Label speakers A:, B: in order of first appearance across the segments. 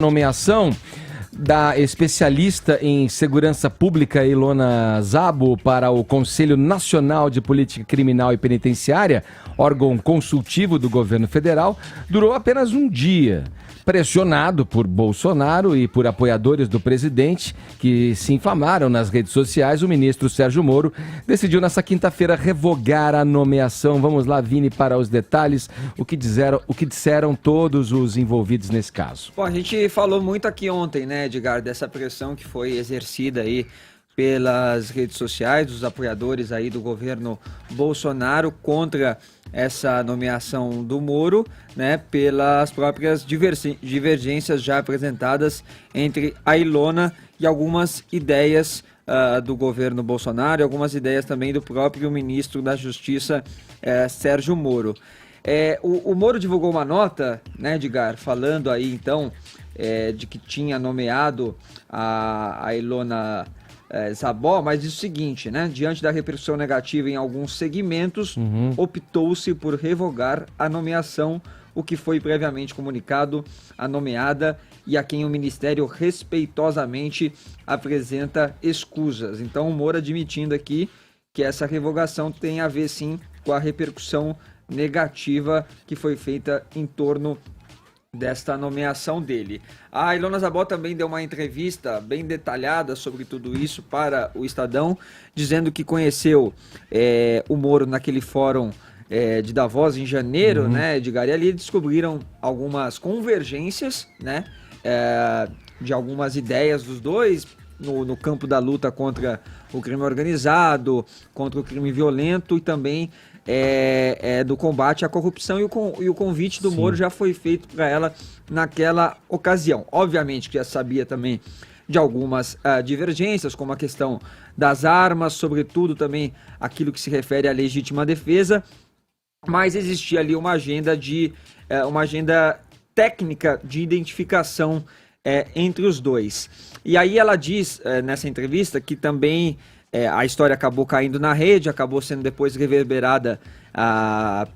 A: Nomeação da especialista em segurança pública Ilona Szabo para o Conselho Nacional de Política Criminal e Penitenciária, órgão consultivo do governo federal, durou apenas um dia. Pressionado por Bolsonaro e por apoiadores do presidente que se inflamaram nas redes sociais, o ministro Sérgio Moro decidiu nessa quinta-feira revogar a nomeação. Vamos lá, Vini, para os detalhes, o que disseram todos os envolvidos nesse caso.
B: Bom, a gente falou muito aqui ontem, né, Edgar, dessa pressão que foi exercida aí pelas redes sociais, dos apoiadores aí do governo Bolsonaro contra essa nomeação do Moro, né, pelas próprias divergências já apresentadas entre a Ilona e algumas ideias do governo Bolsonaro e algumas ideias também do próprio ministro da Justiça, Sérgio Moro. O Moro divulgou uma nota, né, Edgar, falando aí então de que tinha nomeado a Ilona Szabo, mas diz o seguinte, né? Diante da repercussão negativa em alguns segmentos, optou-se por revogar a nomeação, o que foi previamente comunicado à nomeada e a quem o Ministério respeitosamente apresenta escusas. Então, o Moro admitindo aqui que essa revogação tem a ver, sim, com a repercussão negativa que foi feita em torno desta nomeação dele. A Ilona Szabo também deu uma entrevista bem detalhada sobre tudo isso para o Estadão, dizendo que conheceu o Moro naquele fórum de Davos em janeiro, né, Edgar? E ali descobriram algumas convergências, né, de algumas ideias dos dois no campo da luta contra o crime organizado, contra o crime violento e também do combate à corrupção, e o convite do Moro já foi feito para ela naquela ocasião. Obviamente que já sabia também de algumas divergências, como a questão das armas, sobretudo também aquilo que se refere à legítima defesa, mas existia ali uma agenda técnica de identificação entre os dois. E aí ela diz nessa entrevista que também a história acabou caindo na rede, acabou sendo depois reverberada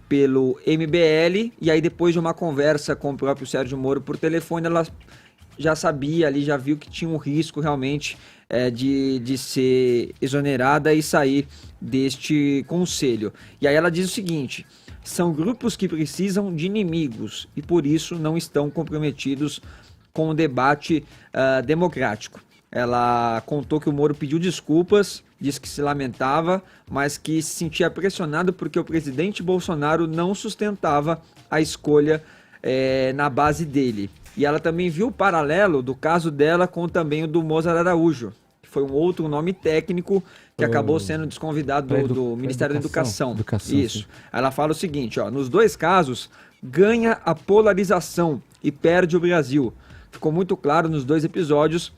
B: pelo MBL, e aí depois de uma conversa com o próprio Sérgio Moro por telefone, ela já sabia ali, já viu que tinha um risco realmente de ser exonerada e sair deste conselho. E aí ela diz o seguinte: são grupos que precisam de inimigos e por isso não estão comprometidos com o debate democrático. Ela contou que o Moro pediu desculpas, disse que se lamentava, mas que se sentia pressionado porque o presidente Bolsonaro não sustentava a escolha na base dele. E ela também viu o paralelo do caso dela com também o do Mozart Araújo, que foi um outro nome técnico que acabou sendo desconvidado do Ministério da Educação. Isso. Sim. Ela fala o seguinte, nos dois casos, ganha a polarização e perde o Brasil. Ficou muito claro nos dois episódios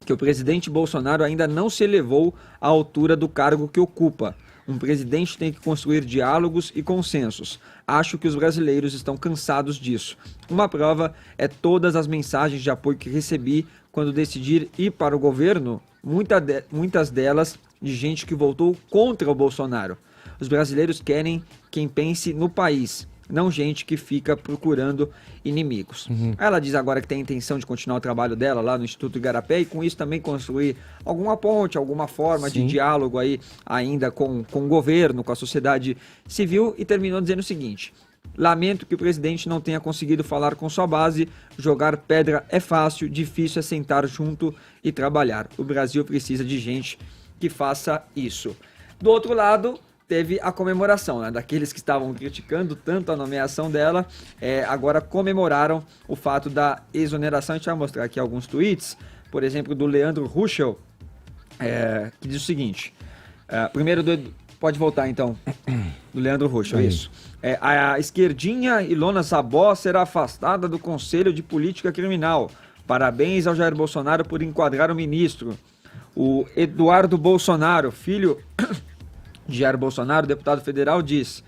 B: que o presidente Bolsonaro ainda não se elevou à altura do cargo que ocupa. Um presidente tem que construir diálogos e consensos. Acho que os brasileiros estão cansados disso. Uma prova é todas as mensagens de apoio que recebi quando decidi ir para o governo, muitas delas de gente que votou contra o Bolsonaro. Os brasileiros querem quem pense no país, não gente que fica procurando inimigos. Ela diz agora que tem a intenção de continuar o trabalho dela lá no Instituto Igarapé e com isso também construir alguma ponte, alguma forma de diálogo aí ainda com o governo, com a sociedade civil, e terminou dizendo o seguinte: lamento que o presidente não tenha conseguido falar com sua base, jogar pedra é fácil, difícil é sentar junto e trabalhar. O Brasil precisa de gente que faça isso. Do outro lado, teve a comemoração, né? Daqueles que estavam criticando tanto a nomeação dela, agora comemoraram o fato da exoneração. A gente vai mostrar aqui alguns tweets, por exemplo, do Leandro Ruschel, que diz o seguinte, primeiro, pode voltar então, do Leandro Ruschel, isso. A esquerdinha Ilona Szabo será afastada do Conselho de Política Criminal. Parabéns ao Jair Bolsonaro por enquadrar o ministro. O Eduardo Bolsonaro, filho de Jair Bolsonaro, deputado federal, diz: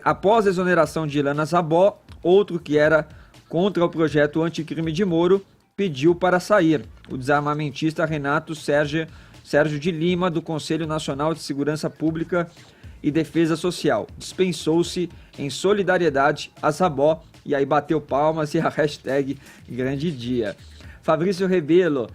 B: após a exoneração de Ilona Szabo, outro que era contra o projeto anticrime de Moro pediu para sair. O desarmamentista Renato Sérgio de Lima, do Conselho Nacional de Segurança Pública e Defesa Social, dispensou-se em solidariedade a Szabo E aí bateu palmas e a hashtag grande dia. Fabrício Rebelo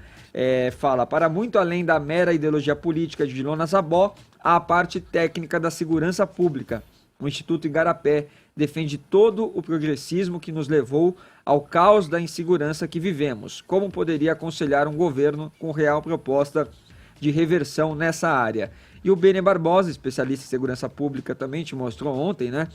B: fala, para muito além da mera ideologia política de Ilona Zabó, há a parte técnica da segurança pública. O Instituto Igarapé defende todo o progressismo que nos levou ao caos da insegurança que vivemos. Como poderia aconselhar um governo com real proposta de reversão nessa área? E o Bene Barbosa, especialista em segurança pública, também te mostrou ontem, né?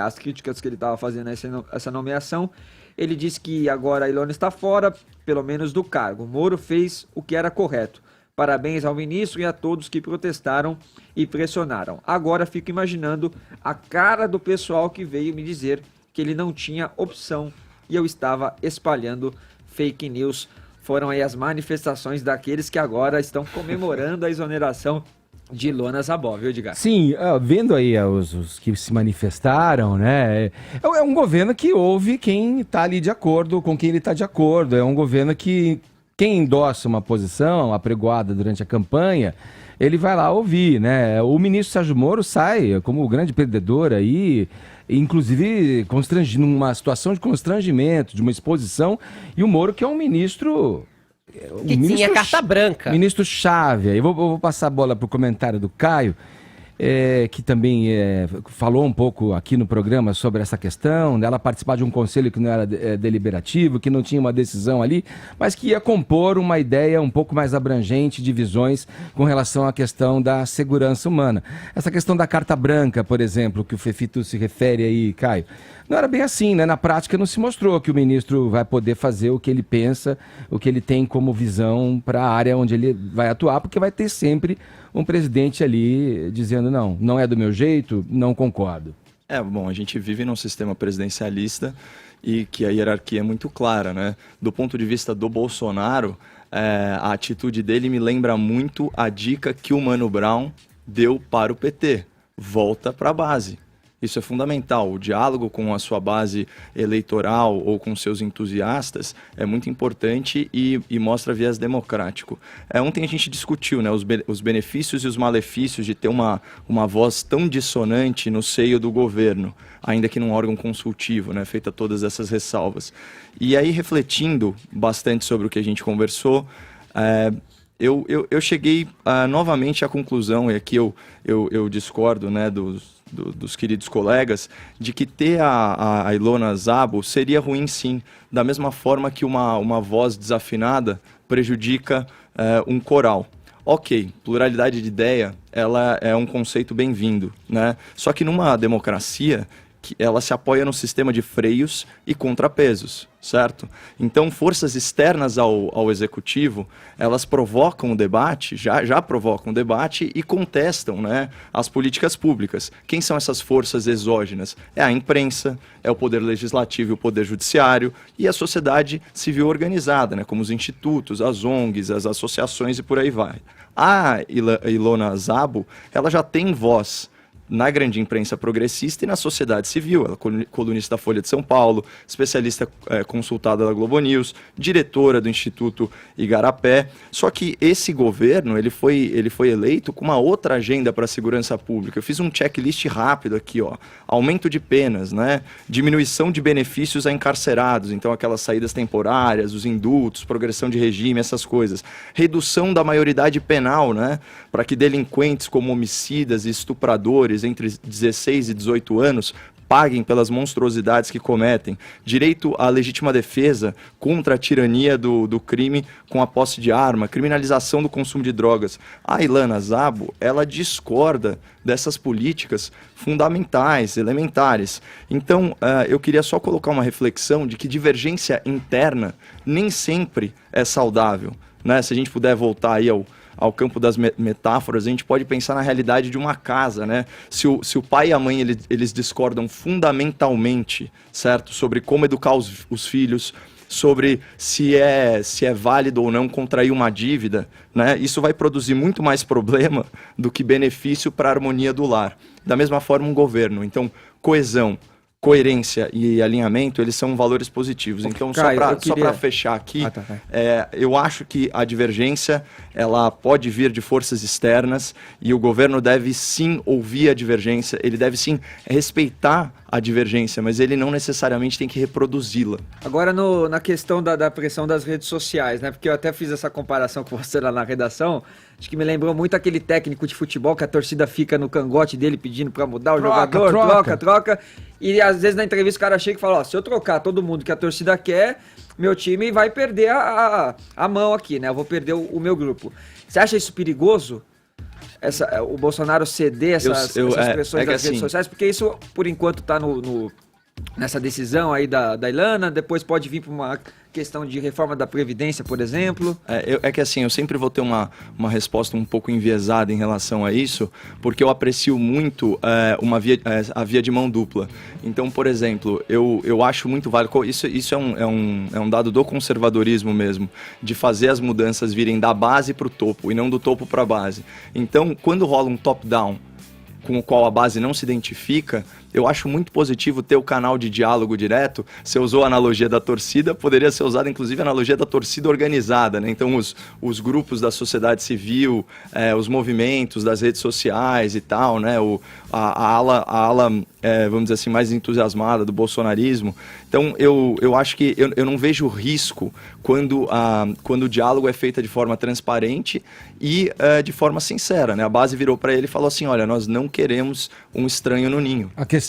B: As críticas que ele estava fazendo a essa nomeação. Ele disse que agora a Ilona está fora, pelo menos do cargo. Moro fez o que era correto. Parabéns ao ministro e a todos que protestaram e pressionaram. Agora fico imaginando a cara do pessoal que veio me dizer que ele não tinha opção e eu estava espalhando fake news. Foram aí as manifestações daqueles que agora estão comemorando a exoneração de Ilona Zabó, viu, Edgar?
A: Sim, vendo aí os que se manifestaram, né? É um governo que ouve quem está ali de acordo, com quem ele está de acordo. É um governo que quem endossa uma posição apregoada durante a campanha, ele vai lá ouvir, né? O ministro Sérgio Moro sai como grande perdedor aí, inclusive numa situação de constrangimento, de uma exposição, e o Moro que é um ministro...
C: Que tinha carta branca.
A: Ministro-chave. Eu vou passar a bola para o comentário do Caio, que também falou um pouco aqui no programa sobre essa questão, dela participar de um conselho que não era deliberativo, que não tinha uma decisão ali, mas que ia compor uma ideia um pouco mais abrangente de visões com relação à questão da segurança humana. Essa questão da carta branca, por exemplo, que o Fefito se refere aí, Caio, não era bem assim, né? Na prática não se mostrou que o ministro vai poder fazer o que ele pensa, o que ele tem como visão para a área onde ele vai atuar, porque vai ter sempre um presidente ali dizendo não é do meu jeito, não concordo.
D: Bom, a gente vive num sistema presidencialista e que a hierarquia é muito clara, né? Do ponto de vista do Bolsonaro, a atitude dele me lembra muito a dica que o Mano Brown deu para o PT. Volta para a base. Isso é fundamental. O diálogo com a sua base eleitoral ou com seus entusiastas é muito importante e mostra viés democrático. Ontem a gente discutiu, né, os benefícios e os malefícios de ter uma voz tão dissonante no seio do governo, ainda que num órgão consultivo, né, feita todas essas ressalvas. E aí, refletindo bastante sobre o que a gente conversou, eu cheguei novamente à conclusão, e aqui eu discordo, né, dos queridos colegas, de que ter a Ilona Zabó seria ruim sim, da mesma forma que uma voz desafinada prejudica um coral. Ok, pluralidade de ideia, ela é um conceito bem-vindo, né? Só que numa democracia, ela se apoia no sistema de freios e contrapesos, certo? Então, forças externas ao executivo, elas provocam o debate, já provocam o debate e contestam, né, as políticas públicas. Quem são essas forças exógenas? É a imprensa, é o poder legislativo e o poder judiciário e a sociedade civil organizada, né, como os institutos, as ONGs, as associações e por aí vai. A Ilona Zabó, ela já tem voz na grande imprensa progressista e na sociedade civil. Ela é colunista da Folha de São Paulo, especialista consultada da Globo News, diretora do Instituto Igarapé. Só que esse governo, ele foi eleito com uma outra agenda para a segurança pública. Eu fiz um checklist rápido aqui, ó. Aumento de penas, né? Diminuição de benefícios a encarcerados, então aquelas saídas temporárias, os indultos, progressão de regime, essas coisas. Redução da maioridade penal, né? Para que delinquentes como homicidas e estupradores entre 16 e 18 anos paguem pelas monstruosidades que cometem. Direito à legítima defesa contra a tirania do crime com a posse de arma, criminalização do consumo de drogas. A Ilona Zabó, ela discorda dessas políticas fundamentais, elementares. Então, eu queria só colocar uma reflexão de que divergência interna nem sempre é saudável, né? Se a gente puder voltar aí ao campo das metáforas, a gente pode pensar na realidade de uma casa, né? Se o pai e a mãe eles discordam fundamentalmente, certo? Sobre como educar os filhos, sobre se é válido ou não contrair uma dívida, né? Isso vai produzir muito mais problema do que benefício para a harmonia do lar. Da mesma forma, um governo. Então, coesão, coerência e alinhamento, eles são valores positivos. Então, Caio, só para fechar aqui, eu acho que a divergência, ela pode vir de forças externas e o governo deve sim ouvir a divergência, ele deve sim respeitar a divergência, mas ele não necessariamente tem que reproduzi-la.
B: Agora, na questão da pressão das redes sociais, né? Porque eu até fiz essa comparação com você lá na redação. Acho que me lembrou muito aquele técnico de futebol que a torcida fica no cangote dele pedindo pra mudar o jogador, troca. E às vezes na entrevista o cara chega e fala, ó, se eu trocar todo mundo que a torcida quer, meu time vai perder a mão aqui, né? Eu vou perder o meu grupo. Você acha isso perigoso? O Bolsonaro ceder essas pressões das redes sociais? Porque isso, por enquanto, tá nessa decisão aí da Ilana, depois pode vir para uma questão de reforma da Previdência, por exemplo.
D: É que assim, eu sempre vou ter uma resposta um pouco enviesada em relação a isso, porque eu aprecio muito a via de mão dupla. Então, por exemplo, eu acho muito válido, isso é um dado do conservadorismo mesmo, de fazer as mudanças virem da base para o topo e não do topo para a base. Então, quando rola um top-down, com o qual a base não se identifica, eu acho muito positivo ter o canal de diálogo direto. Você usou a analogia da torcida, poderia ser usada inclusive a analogia da torcida organizada, né? Então os grupos da sociedade civil, os movimentos das redes sociais e tal, né? A ala vamos dizer assim, mais entusiasmada do bolsonarismo. Então eu acho que eu não vejo risco quando o diálogo é feito de forma transparente e de forma sincera, né? A base virou para ele e falou assim, olha, nós não queremos um estranho no ninho.
A: A questão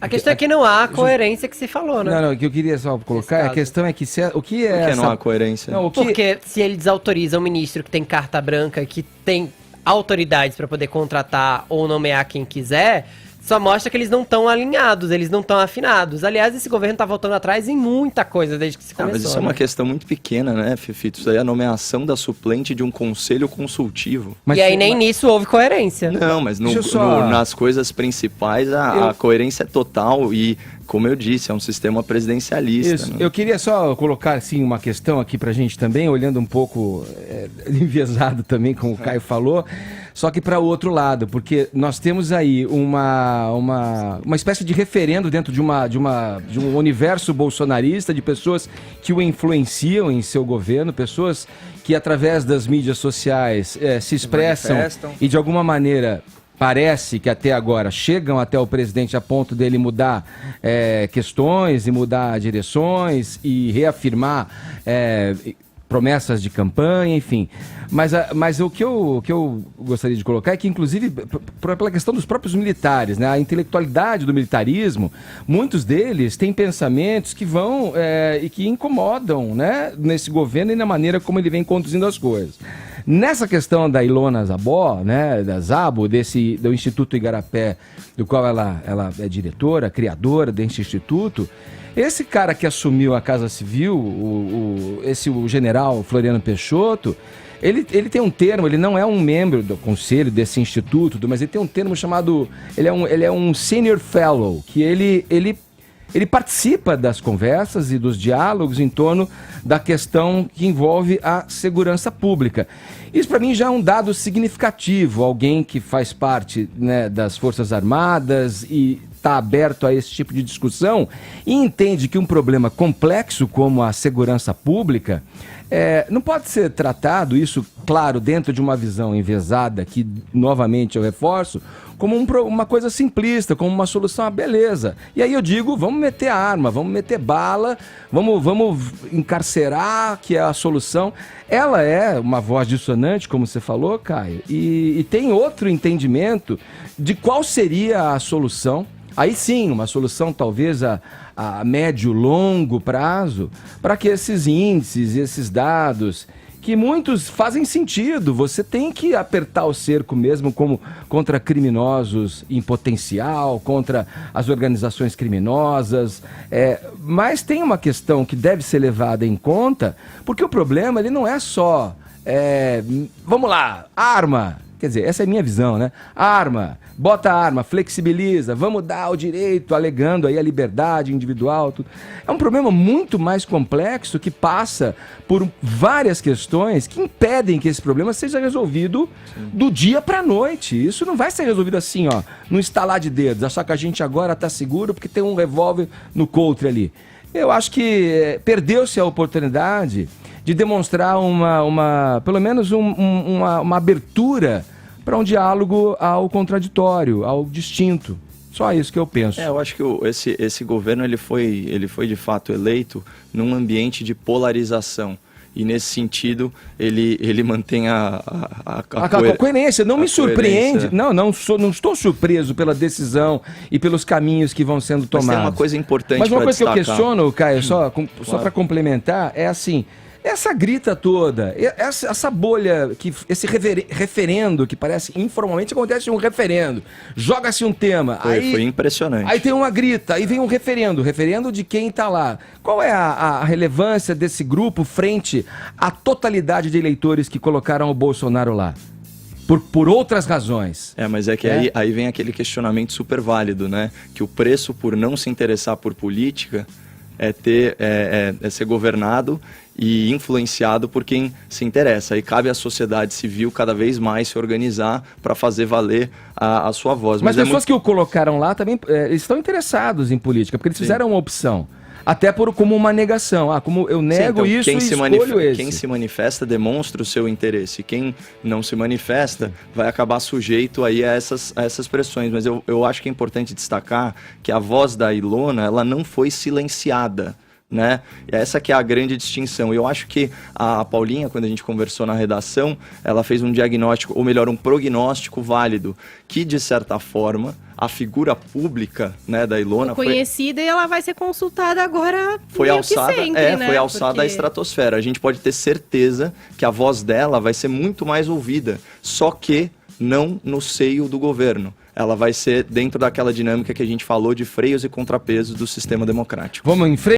C: A questão é que não há coerência que se falou, né?
A: Não, o que eu queria só colocar, a questão é que o que é
D: Por que não há coerência?
A: Não,
C: Porque se ele desautoriza um ministro que tem carta branca, que tem autoridades para poder contratar ou nomear quem quiser, só mostra que eles não estão alinhados, eles não estão afinados. Aliás, esse governo está voltando atrás em muita coisa desde que se começou.
D: Mas isso é uma questão muito pequena, né, Fefito? Isso aí é a nomeação da suplente de um conselho consultivo.
C: E aí nem nisso houve coerência.
D: Não, mas nas coisas principais a coerência é total e, como eu disse, é um sistema presidencialista.
A: Isso.
D: Né?
A: Eu queria só colocar assim, uma questão aqui pra gente também, olhando um pouco enviesado também, como o Caio falou, só que para o outro lado, porque nós temos aí uma espécie de referendo dentro de um universo bolsonarista, de pessoas que o influenciam em seu governo, pessoas que através das mídias sociais se expressam e de alguma maneira parece que até agora chegam até o presidente a ponto dele mudar questões e mudar direções e reafirmar promessas de campanha, enfim. Mas o que eu gostaria de colocar é que, inclusive, pela questão dos próprios militares, né, a intelectualidade do militarismo, muitos deles têm pensamentos que vão e que incomodam, né, nesse governo e na maneira como ele vem conduzindo as coisas. Nessa questão da Ilona Zabó, né, da Zabo, do Instituto Igarapé, do qual ela é diretora, criadora desse instituto, esse cara que assumiu a Casa Civil, o general Floriano Peixoto, ele tem um termo, ele não é um membro do conselho desse instituto, mas ele tem um termo chamado, ele é um senior fellow, que ele participa das conversas e dos diálogos em torno da questão que envolve a segurança pública. Isso para mim já é um dado significativo, alguém que faz parte, né, das Forças Armadas e está aberto a esse tipo de discussão e entende que um problema complexo como a segurança pública não pode ser tratado, isso, claro, dentro de uma visão enviesada, que, novamente, eu reforço, como uma coisa simplista, como uma solução, beleza. E aí eu digo, vamos meter arma, vamos meter bala, vamos encarcerar, que é a solução. Ela é uma voz dissonante, como você falou, Caio, e tem outro entendimento de qual seria a solução. Aí sim, uma solução talvez a médio, longo prazo, para que esses índices, esses dados, que muitos fazem sentido, você tem que apertar o cerco mesmo como contra criminosos em potencial, contra as organizações criminosas, mas tem uma questão que deve ser levada em conta, porque o problema ele não é só, vamos lá, arma. Quer dizer, essa é a minha visão, né? Arma, bota a arma, flexibiliza, vamos dar o direito, alegando aí a liberdade individual. Tudo. É um problema muito mais complexo que passa por várias questões que impedem que esse problema seja resolvido do dia para a noite. Isso não vai ser resolvido assim, ó, no estalar de dedos, achar que a gente agora está seguro porque tem um revólver no coutre ali. Eu acho que perdeu-se a oportunidade de demonstrar pelo menos uma abertura para um diálogo ao contraditório, ao distinto. Só isso que eu penso.
D: Eu acho que esse governo ele foi de fato eleito num ambiente de polarização. E nesse sentido, ele mantém a
A: coerência. Não me surpreende.
D: Coerência.
A: Não estou surpreso pela decisão e pelos caminhos que vão sendo tomados.
D: Mas tem uma coisa importante.
A: Mas uma coisa
D: destacar.
A: que eu questiono, Caio, só para complementar, é assim, essa grita toda, essa bolha, esse referendo, que parece informalmente acontece um referendo, joga-se um tema.
D: Foi impressionante.
A: Aí tem uma grita, aí vem um referendo de quem está lá. Qual é a relevância desse grupo frente à totalidade de eleitores que colocaram o Bolsonaro lá? Por outras razões.
D: Mas é que aí vem aquele questionamento super válido, né? Que o preço por não se interessar por política é ser governado e influenciado por quem se interessa. E cabe à sociedade civil cada vez mais se organizar para fazer valer a sua voz.
A: Mas pessoas que o colocaram lá também eles estão interessados em política, porque eles fizeram uma opção. Até como uma negação. Como eu nego isso e escolho esse.
D: Quem se manifesta demonstra o seu interesse. Quem não se manifesta vai acabar sujeito aí a essas pressões. Mas eu acho que é importante destacar que a voz da Ilona, ela não foi silenciada, né? Essa que é a grande distinção. Eu acho que a Paulinha, quando a gente conversou na redação, ela fez um diagnóstico, ou melhor, um prognóstico válido, que de certa forma a figura pública, né, da Ilona
E: conhecida, e ela vai ser consultada agora
D: foi alçada,
E: sempre, né?
D: Foi alçada à estratosfera. A gente pode ter certeza que a voz dela vai ser muito mais ouvida, só que não no seio do governo. Ela vai ser dentro daquela dinâmica que a gente falou de freios e contrapesos do sistema democrático.
A: Vamos em frente.